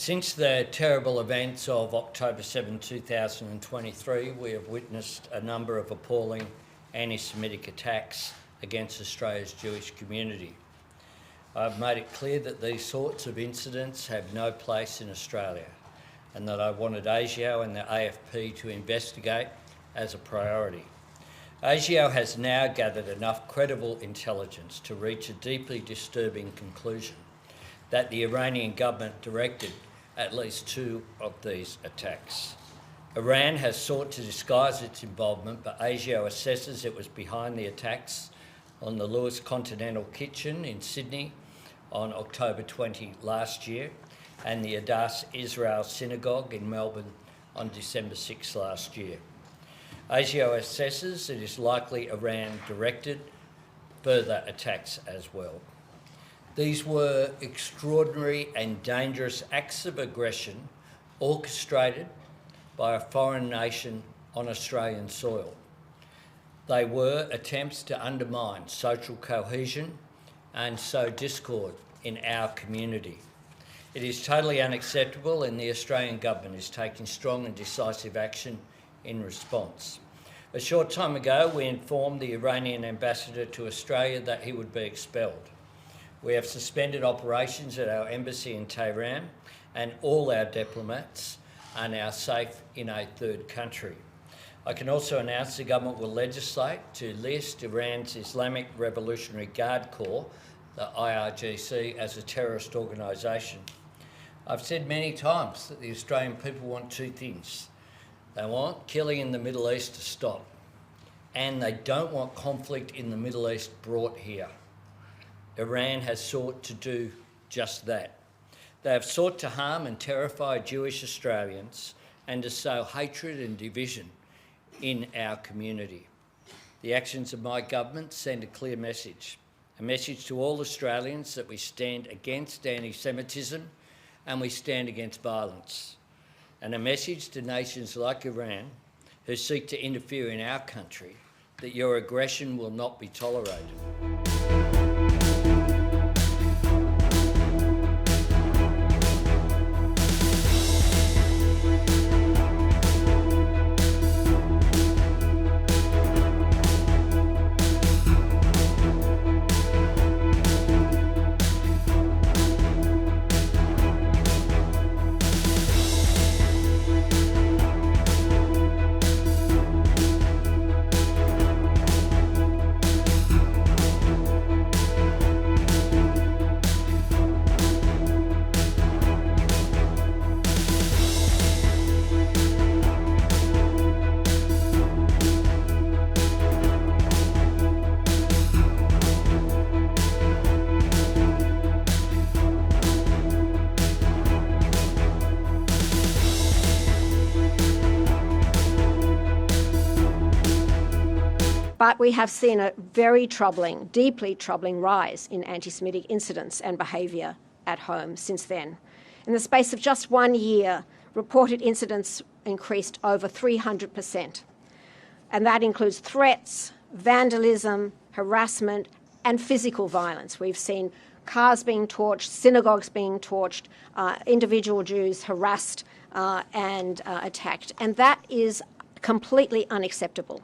Since the terrible events of October 7, 2023, we have witnessed a number of appalling anti-Semitic attacks against Australia's Jewish community. I've made it clear that these sorts of incidents have no place in Australia and that I wanted ASIO and the AFP to investigate as a priority. ASIO has now gathered enough credible intelligence to reach a deeply disturbing conclusion that the Iranian government directed at least 2 of these attacks. Iran has sought to disguise its involvement, but ASIO assesses it was behind the attacks on the Lewis Continental Kitchen in Sydney on October 20 last year and the Adass Israel Synagogue in Melbourne on December 6 last year. ASIO assesses it is likely Iran directed further attacks as well. These were extraordinary and dangerous acts of aggression orchestrated by a foreign nation on Australian soil. They were attempts to undermine social cohesion and sow discord in our community. It is totally unacceptable, and the Australian government is taking strong and decisive action in response. A short time ago, we informed the Iranian ambassador to Australia that he would be expelled. We have suspended operations at our embassy in Tehran, and all our diplomats are now safe in a third country. I can also announce the government will legislate to list Iran's Islamic Revolutionary Guard Corps, the IRGC, as a terrorist organisation. I've said many times that the Australian people want 2 things. They want killing in the Middle East to stop, and they don't want conflict in the Middle East brought here. Iran has sought to do just that. They have sought to harm and terrify Jewish Australians and to sow hatred and division in our community. The actions of my government send a clear message, a message to all Australians that we stand against anti-Semitism and we stand against violence, and a message to nations like Iran who seek to interfere in our country that your aggression will not be tolerated. But we have seen a very troubling, deeply troubling rise in anti-Semitic incidents and behaviour at home since then. In the space of just 1 year, reported incidents increased over 300%. And that includes threats, vandalism, harassment, and physical violence. We've seen cars being torched, synagogues being torched, individual Jews harassed and attacked. And that is completely unacceptable.